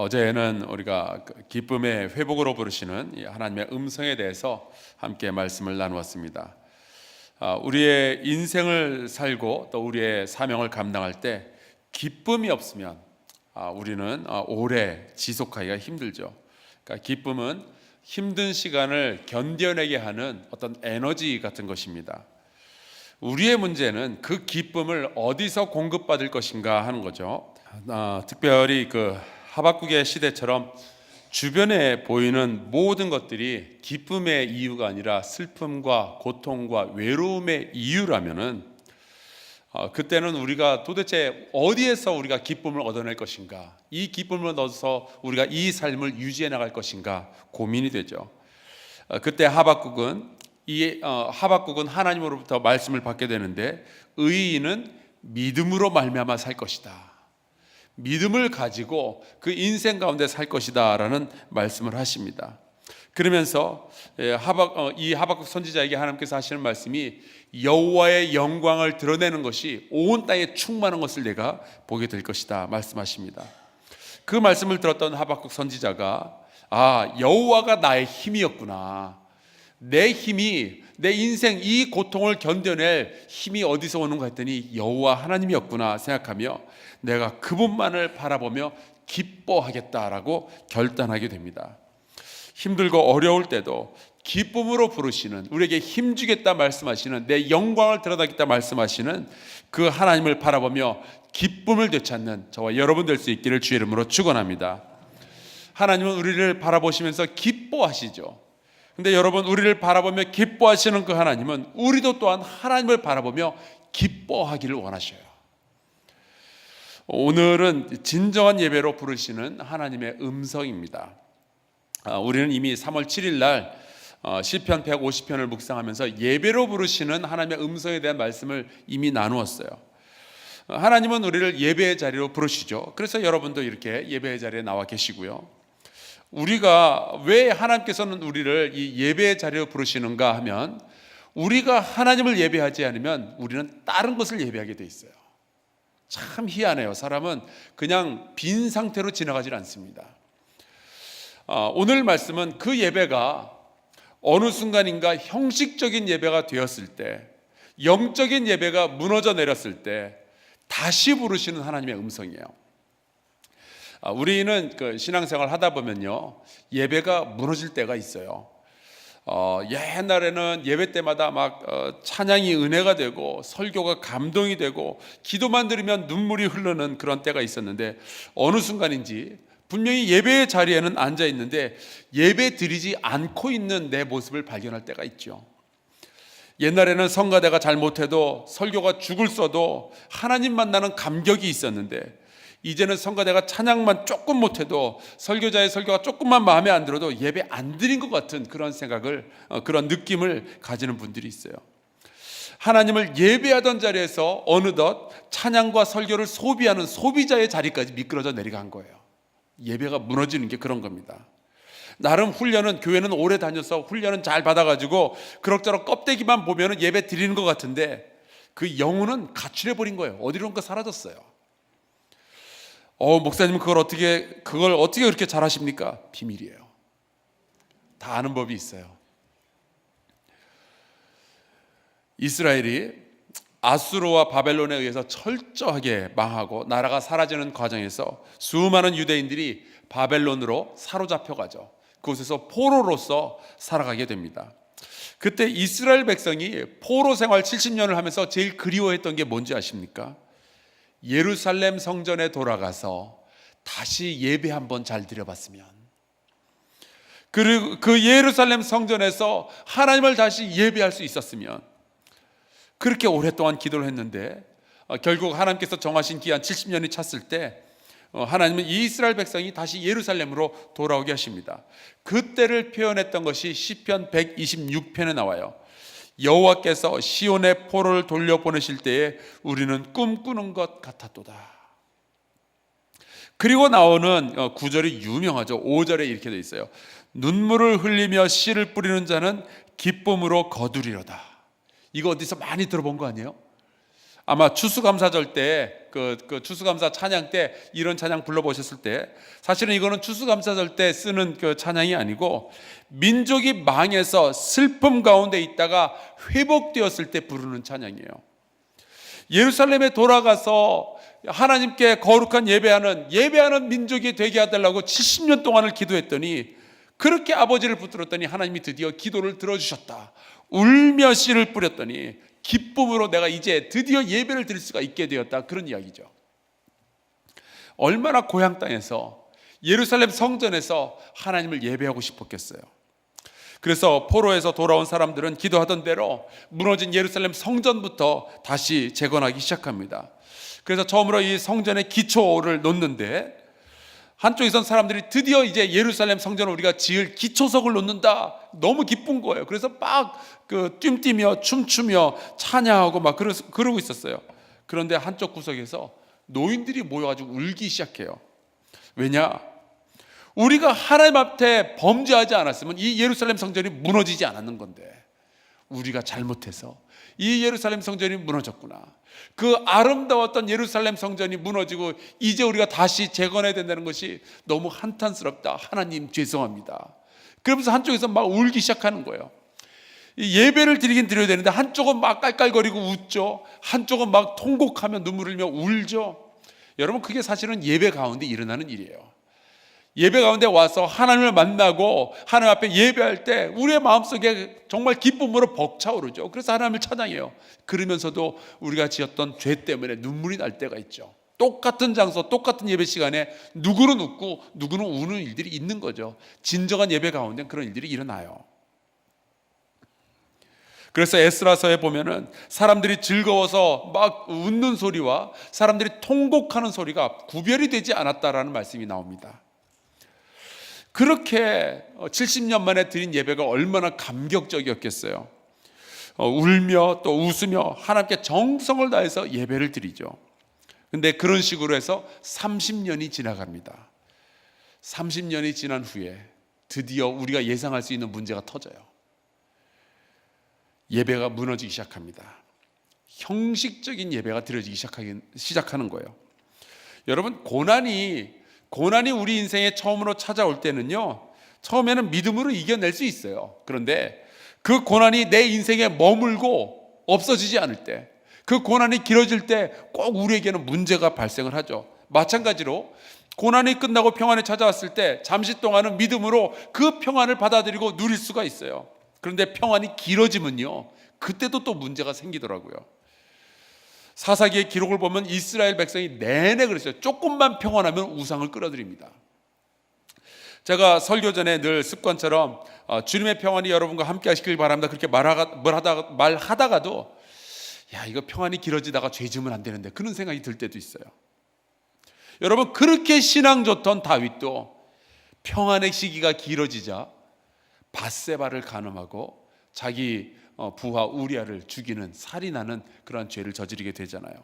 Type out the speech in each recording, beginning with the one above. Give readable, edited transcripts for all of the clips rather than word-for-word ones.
어제는 우리가 기쁨의 회복으로 부르시는 이 하나님의 음성에 대해서 함께 말씀을 나누었습니다. 우리의 인생을 살고 또 우리의 사명을 감당할 때 기쁨이 없으면 우리는 오래 지속하기가 힘들죠. 그러니까 기쁨은 힘든 시간을 견뎌내게 하는 어떤 에너지 같은 것입니다. 우리의 문제는 그 기쁨을 어디서 공급받을 것인가 하는 거죠. 특별히 하박국의 시대처럼 주변에 보이는 모든 것들이 기쁨의 이유가 아니라 슬픔과 고통과 외로움의 이유라면은 그때는 우리가 도대체 어디에서 우리가 기쁨을 얻어낼 것인가, 이 기쁨을 얻어서 우리가 이 삶을 유지해 나갈 것인가 고민이 되죠. 그때 하박국은 하나님으로부터 말씀을 받게 되는데, 의인은 믿음으로 말미암아 살 것이다, 믿음을 가지고 그 인생 가운데 살 것이다 라는 말씀을 하십니다. 그러면서 이 하박국 선지자에게 하나님께서 하시는 말씀이 여호와의 영광을 드러내는 것이 온 땅에 충만한 것을 내가 보게 될 것이다 말씀하십니다. 그 말씀을 들었던 하박국 선지자가 여호와가 나의 힘이었구나, 내 힘이, 내 인생 이 고통을 견뎌낼 힘이 어디서 오는가 했더니 여호와 하나님이었구나 생각하며 내가 그분만을 바라보며 기뻐하겠다라고 결단하게 됩니다. 힘들고 어려울 때도 기쁨으로 부르시는, 우리에게 힘주겠다 말씀하시는, 내 영광을 드러나겠다 말씀하시는 그 하나님을 바라보며 기쁨을 되찾는 저와 여러분 될 수 있기를 주의 이름으로 축원합니다. 하나님은 우리를 바라보시면서 기뻐하시죠. 근데 여러분, 우리를 바라보며 기뻐하시는 그 하나님은 우리도 또한 하나님을 바라보며 기뻐하기를 원하셔요. 오늘은 진정한 예배로 부르시는 하나님의 음성입니다. 우리는 이미 3월 7일 날 시편 150편을 묵상하면서 예배로 부르시는 하나님의 음성에 대한 말씀을 이미 나누었어요. 하나님은 우리를 예배의 자리로 부르시죠. 그래서 여러분도 이렇게 예배의 자리에 나와 계시고요. 우리가 왜 하나님께서는 우리를 이 예배의 자리로 부르시는가 하면, 우리가 하나님을 예배하지 않으면 우리는 다른 것을 예배하게 돼 있어요. 참 희한해요. 사람은 그냥 빈 상태로 지나가질 않습니다. 오늘 말씀은 그 예배가 어느 순간인가 형식적인 예배가 되었을 때, 영적인 예배가 무너져 내렸을 때 다시 부르시는 하나님의 음성이에요. 우리는 신앙생활 하다 보면요, 예배가 무너질 때가 있어요. 옛날에는 예배 때마다 찬양이 은혜가 되고 설교가 감동이 되고 기도만 들으면 눈물이 흐르는 그런 때가 있었는데, 어느 순간인지 분명히 예배의 자리에는 앉아 있는데 예배 드리지 않고 있는 내 모습을 발견할 때가 있죠. 옛날에는 성가대가 잘못해도, 설교가 죽을 써도 하나님 만나는 감격이 있었는데, 이제는 성가대가 찬양만 조금 못해도, 설교자의 설교가 조금만 마음에 안 들어도 예배 안 드린 것 같은 그런 생각을, 그런 느낌을 가지는 분들이 있어요. 하나님을 예배하던 자리에서 어느덧 찬양과 설교를 소비하는 소비자의 자리까지 미끄러져 내려간 거예요. 예배가 무너지는 게 그런 겁니다. 나름 훈련은, 교회는 오래 다녀서 훈련은 잘 받아가지고 그럭저럭 껍데기만 보면 예배 드리는 것 같은데, 그 영혼은 가출해버린 거예요. 어디론가 사라졌어요. 목사님 그걸 어떻게 그렇게 잘하십니까? 비밀이에요. 다 아는 법이 있어요. 이스라엘이 아수르와 바벨론에 의해서 철저하게 망하고 나라가 사라지는 과정에서 수많은 유대인들이 바벨론으로 사로잡혀 가죠. 그곳에서 포로로서 살아가게 됩니다. 그때 이스라엘 백성이 포로 생활 70년을 하면서 제일 그리워했던 게 뭔지 아십니까? 예루살렘 성전에 돌아가서 다시 예배 한번 잘 드려봤으면, 그리고 그 예루살렘 성전에서 하나님을 다시 예배할 수 있었으면, 그렇게 오랫동안 기도를 했는데 결국 하나님께서 정하신 기한 70년이 찼을 때 하나님은 이스라엘 백성이 다시 예루살렘으로 돌아오게 하십니다. 그때를 표현했던 것이 시편 126편에 나와요. 여호와께서 시온의 포로를 돌려보내실 때에 우리는 꿈꾸는 것 같았도다. 그리고 나오는 구절이 유명하죠. 5절에 이렇게 되어 있어요. 눈물을 흘리며 씨를 뿌리는 자는 기쁨으로 거두리로다. 이거 어디서 많이 들어본 거 아니에요? 아마 추수감사절 때 그 추수감사 찬양 때 이런 찬양 불러보셨을 때 사실은 이거는 추수감사절 때 쓰는 그 찬양이 아니고 민족이 망해서 슬픔 가운데 있다가 회복되었을 때 부르는 찬양이에요. 예루살렘에 돌아가서 하나님께 거룩한 예배하는 민족이 되게 해달라고 70년 동안을 기도했더니 그렇게 아버지를 붙들었더니 하나님이 드디어 기도를 들어주셨다. 울며 씨를 뿌렸더니 기쁨으로 내가 이제 드디어 예배를 드릴 수가 있게 되었다. 그런 이야기죠. 얼마나 고향 땅에서 예루살렘 성전에서 하나님을 예배하고 싶었겠어요. 그래서 포로에서 돌아온 사람들은 기도하던 대로 무너진 예루살렘 성전부터 다시 재건하기 시작합니다. 그래서 처음으로 이 성전의 기초를 놓는데 한쪽에선 사람들이 드디어 이제 예루살렘 성전을 우리가 지을 기초석을 놓는다. 너무 기쁜 거예요. 그래서 막 뜀뛰며 춤추며 찬양하고 막 그러고 있었어요. 그런데 한쪽 구석에서 노인들이 모여가지고 울기 시작해요. 왜냐? 우리가 하나님 앞에 범죄하지 않았으면 이 예루살렘 성전이 무너지지 않았는 건데 우리가 잘못해서 이 예루살렘 성전이 무너졌구나. 그 아름다웠던 예루살렘 성전이 무너지고 이제 우리가 다시 재건해야 된다는 것이 너무 한탄스럽다. 하나님 죄송합니다. 그러면서 한쪽에서 막 울기 시작하는 거예요. 예배를 드리긴 드려야 되는데 한쪽은 막 깔깔거리고 웃죠. 한쪽은 막 통곡하며 눈물을 흘리며 울죠. 여러분 그게 사실은 예배 가운데 일어나는 일이에요. 예배 가운데 와서 하나님을 만나고 하나님 앞에 예배할 때 우리의 마음속에 정말 기쁨으로 벅차오르죠. 그래서 하나님을 찬양해요. 그러면서도 우리가 지었던 죄 때문에 눈물이 날 때가 있죠. 똑같은 장소, 똑같은 예배 시간에 누구는 웃고 누구는 우는 일들이 있는 거죠. 진정한 예배 가운데 그런 일들이 일어나요. 그래서 에스라서에 보면은 사람들이 즐거워서 막 웃는 소리와 사람들이 통곡하는 소리가 구별이 되지 않았다라는 말씀이 나옵니다. 그렇게 70년 만에 드린 예배가 얼마나 감격적이었겠어요. 울며 또 웃으며 하나님께 정성을 다해서 예배를 드리죠. 근데 그런 식으로 해서 30년이 지나갑니다. 30년이 지난 후에 드디어 우리가 예상할 수 있는 문제가 터져요. 예배가 무너지기 시작합니다. 형식적인 예배가 드려지기 시작하는 거예요. 여러분 고난이 우리 인생에 처음으로 찾아올 때는요, 처음에는 믿음으로 이겨낼 수 있어요. 그런데 그 고난이 내 인생에 머물고 없어지지 않을 때, 그 고난이 길어질 때 꼭 우리에게는 문제가 발생을 하죠. 마찬가지로 고난이 끝나고 평안이 찾아왔을 때 잠시 동안은 믿음으로 그 평안을 받아들이고 누릴 수가 있어요. 그런데 평안이 길어지면요, 그때도 또 문제가 생기더라고요. 사사기의 기록을 보면 이스라엘 백성이 내내 그랬어요. 조금만 평안하면 우상을 끌어들입니다. 제가 설교 전에 늘 습관처럼 주님의 평안이 여러분과 함께 하시길 바랍니다. 그렇게 말하다가도 야, 이거 평안이 길어지다가 죄 지으면 안 되는데 그런 생각이 들 때도 있어요. 여러분 그렇게 신앙 좋던 다윗도 평안의 시기가 길어지자 밧세바를 간음하고 자기 부하 우리아를 죽이는 살인하는 그러한 죄를 저지르게 되잖아요.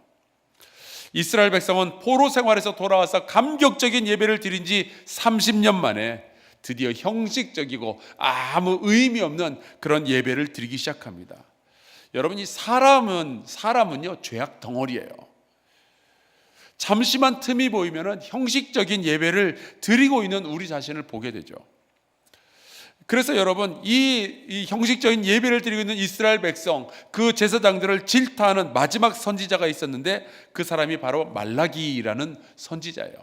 이스라엘 백성은 포로 생활에서 돌아와서 감격적인 예배를 드린 지 30년 만에 드디어 형식적이고 아무 의미 없는 그런 예배를 드리기 시작합니다. 여러분 이 사람은요 죄악 덩어리예요. 잠시만 틈이 보이면 형식적인 예배를 드리고 있는 우리 자신을 보게 되죠. 그래서 여러분 이 형식적인 예배를 드리고 있는 이스라엘 백성, 그 제사장들을 질타하는 마지막 선지자가 있었는데 그 사람이 바로 말라기라는 선지자예요.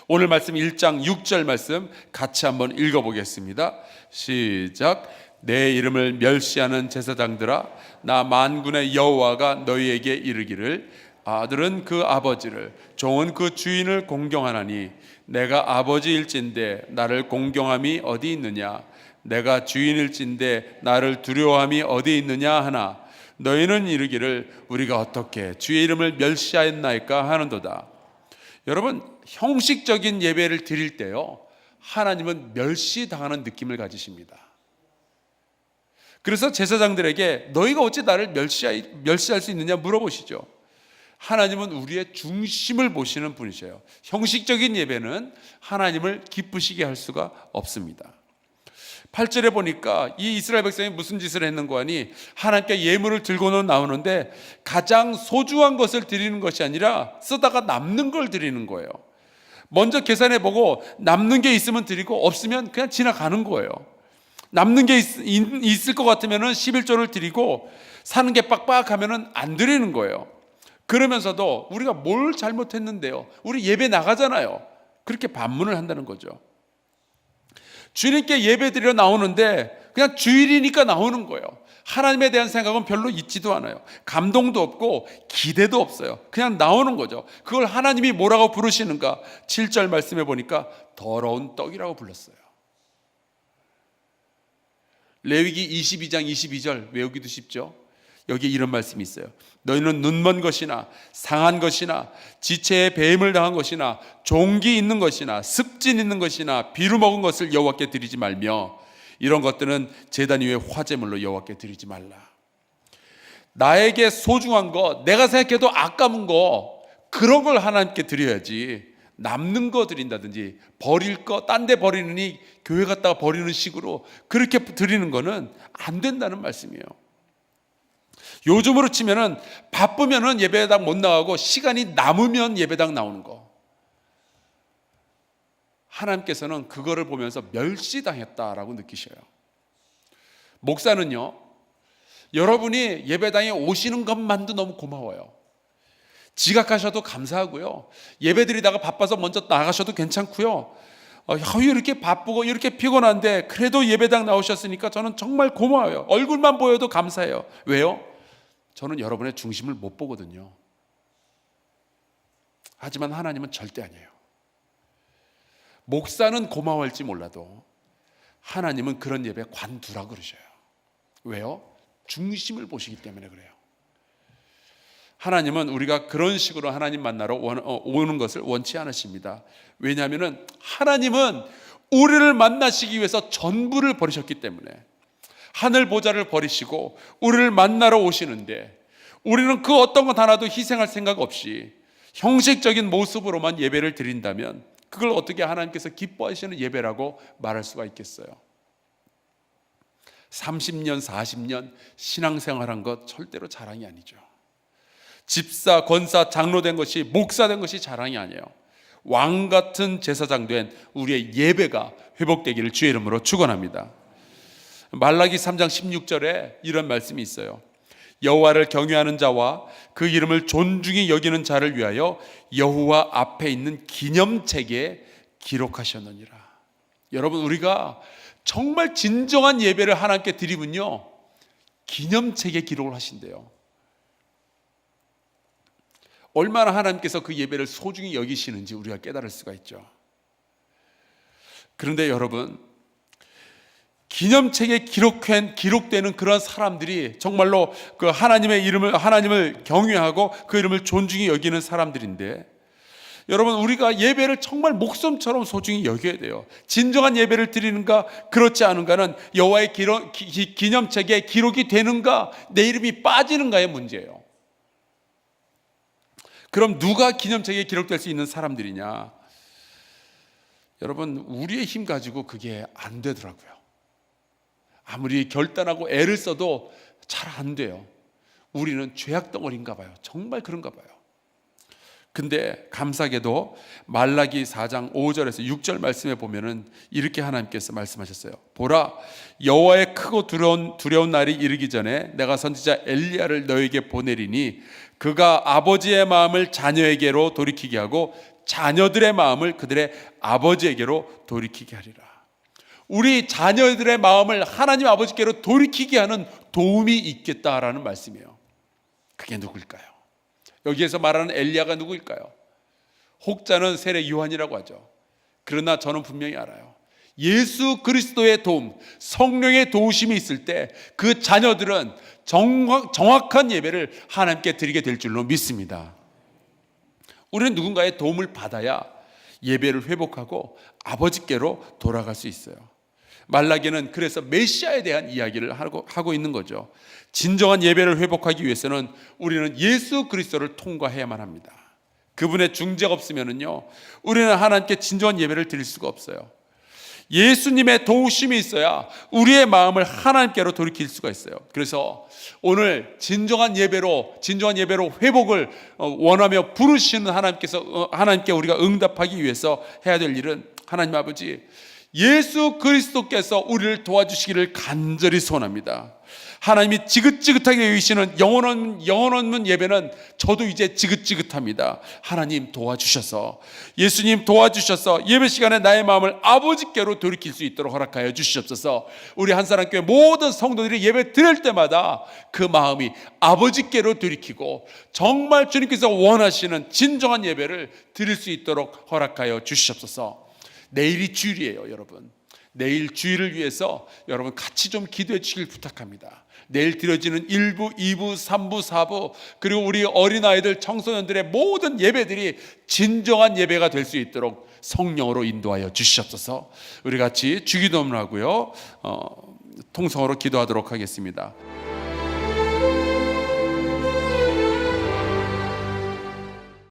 오늘 말씀 1장 6절 말씀 같이 한번 읽어보겠습니다. 시작. 내 이름을 멸시하는 제사장들아, 나 만군의 여호와가 너희에게 이르기를 아들은 그 아버지를, 종은 그 주인을 공경하나니 내가 아버지일진데 나를 공경함이 어디 있느냐? 내가 주인일진데 나를 두려워함이 어디 있느냐 하나 너희는 이르기를 우리가 어떻게 주의 이름을 멸시하였나이까 하는도다. 여러분 형식적인 예배를 드릴 때요, 하나님은 멸시당하는 느낌을 가지십니다. 그래서 제사장들에게 너희가 어찌 나를 멸시할 수 있느냐 물어보시죠. 하나님은 우리의 중심을 보시는 분이셔요. 형식적인 예배는 하나님을 기쁘시게 할 수가 없습니다. 8절에 보니까 이 이스라엘 백성이 무슨 짓을 했는가 하니 하나님께 예물을 들고는 나오는데 가장 소중한 것을 드리는 것이 아니라 쓰다가 남는 걸 드리는 거예요. 먼저 계산해 보고 남는 게 있으면 드리고 없으면 그냥 지나가는 거예요. 남는 게 있을 것 같으면 11조를 드리고 사는 게 빡빡하면 안 드리는 거예요. 그러면서도 우리가 뭘 잘못했는데요, 우리 예배 나가잖아요. 그렇게 반문을 한다는 거죠. 주님께 예배 드리러 나오는데 그냥 주일이니까 나오는 거예요. 하나님에 대한 생각은 별로 있지도 않아요. 감동도 없고 기대도 없어요. 그냥 나오는 거죠. 그걸 하나님이 뭐라고 부르시는가? 7절 말씀해 보니까 더러운 떡이라고 불렀어요. 레위기 22장 22절 외우기도 쉽죠. 여기에 이런 말씀이 있어요. 너희는 눈먼 것이나 상한 것이나 지체에 배임을 당한 것이나 종기 있는 것이나 습진 있는 것이나 비루 먹은 것을 여호와께 드리지 말며 이런 것들은 제단 위에 화제물로 여호와께 드리지 말라. 나에게 소중한 거, 내가 생각해도 아까운 거, 그런 걸 하나님께 드려야지. 남는 거 드린다든지 버릴 거 딴 데 버리느니 교회 갔다가 버리는 식으로 그렇게 드리는 거는 안 된다는 말씀이에요. 요즘으로 치면은 바쁘면은 예배당 못 나가고 시간이 남으면 예배당 나오는 거. 하나님께서는 그거를 보면서 멸시당했다라고 느끼셔요. 목사는요, 여러분이 예배당에 오시는 것만도 너무 고마워요. 지각하셔도 감사하고요. 예배 드리다가 바빠서 먼저 나가셔도 괜찮고요. 이렇게 바쁘고 이렇게 피곤한데 그래도 예배당 나오셨으니까 저는 정말 고마워요. 얼굴만 보여도 감사해요. 왜요? 저는 여러분의 중심을 못 보거든요. 하지만 하나님은 절대 아니에요. 목사는 고마워할지 몰라도 하나님은 그런 예배에 관두라 그러셔요. 왜요? 중심을 보시기 때문에 그래요. 하나님은 우리가 그런 식으로 하나님 만나러 오는 것을 원치 않으십니다. 왜냐하면 하나님은 우리를 만나시기 위해서 전부를 버리셨기 때문에 하늘 보좌를 버리시고 우리를 만나러 오시는데 우리는 그 어떤 것 하나도 희생할 생각 없이 형식적인 모습으로만 예배를 드린다면 그걸 어떻게 하나님께서 기뻐하시는 예배라고 말할 수가 있겠어요? 30년, 40년 신앙생활한 것 절대로 자랑이 아니죠. 집사, 권사, 장로 된 것이, 목사 된 것이 자랑이 아니에요. 왕 같은 제사장 된 우리의 예배가 회복되기를 주의 이름으로 축원합니다. 말라기 3장 16절에 이런 말씀이 있어요. 여호와를 경외하는 자와 그 이름을 존중히 여기는 자를 위하여 여호와 앞에 있는 기념책에 기록하셨느니라. 여러분, 우리가 정말 진정한 예배를 하나님께 드리면요, 기념책에 기록을 하신대요. 얼마나 하나님께서 그 예배를 소중히 여기시는지 우리가 깨달을 수가 있죠. 그런데 여러분, 기념책에 기록되는 그런 사람들이 정말로 그 하나님을 경외하고 그 이름을 존중히 여기는 사람들인데, 여러분, 우리가 예배를 정말 목숨처럼 소중히 여겨야 돼요. 진정한 예배를 드리는가 그렇지 않은가는 여호와의 기념책에 기록이 되는가 내 이름이 빠지는가의 문제예요. 그럼 누가 기념책에 기록될 수 있는 사람들이냐? 여러분, 우리의 힘 가지고 그게 안 되더라고요. 아무리 결단하고 애를 써도 잘 안 돼요. 우리는 죄악덩어리인가 봐요. 정말 그런가 봐요. 근데 감사하게도 말라기 4장 5절에서 6절 말씀에 보면은 이렇게 하나님께서 말씀하셨어요. 보라, 여호와의 크고 두려운 날이 이르기 전에 내가 선지자 엘리야를 너에게 보내리니 그가 아버지의 마음을 자녀에게로 돌이키게 하고 자녀들의 마음을 그들의 아버지에게로 돌이키게 하리라. 우리 자녀들의 마음을 하나님 아버지께로 돌이키게 하는 도움이 있겠다라는 말씀이에요. 그게 누구일까요? 여기에서 말하는 엘리야가 누구일까요? 혹자는 세례 요한이라고 하죠. 그러나 저는 분명히 알아요. 예수 그리스도의 도움, 성령의 도우심이 있을 때 그 자녀들은 정확한 예배를 하나님께 드리게 될 줄로 믿습니다. 우리는 누군가의 도움을 받아야 예배를 회복하고 아버지께로 돌아갈 수 있어요. 말라기는 그래서 메시아에 대한 이야기를 하고 있는 거죠. 진정한 예배를 회복하기 위해서는 우리는 예수 그리스도를 통과해야만 합니다. 그분의 중재가 없으면요, 우리는 하나님께 진정한 예배를 드릴 수가 없어요. 예수님의 도우심이 있어야 우리의 마음을 하나님께로 돌이킬 수가 있어요. 그래서 오늘 진정한 예배로 회복을 원하며 부르시는 하나님께 우리가 응답하기 위해서 해야 될 일은, 하나님 아버지, 예수 그리스도께서 우리를 도와주시기를 간절히 소원합니다. 하나님이 지긋지긋하게 여기시는 영혼 없는 예배는 저도 이제 지긋지긋합니다. 하나님 도와주셔서, 예수님 도와주셔서 예배 시간에 나의 마음을 아버지께로 돌이킬 수 있도록 허락하여 주시옵소서. 우리 한사람교회 모든 성도들이 예배 드릴 때마다 그 마음이 아버지께로 돌이키고 정말 주님께서 원하시는 진정한 예배를 드릴 수 있도록 허락하여 주시옵소서. 내일이 주일이에요, 여러분. 내일 주일을 위해서 여러분 같이 좀 기도해 주시길 부탁합니다. 내일 드려지는 1부, 2부, 3부, 4부, 그리고 우리 어린아이들, 청소년들의 모든 예배들이 진정한 예배가 될 수 있도록 성령으로 인도하여 주시옵소서. 우리 같이 주기도문을 하고요, 통성으로 기도하도록 하겠습니다.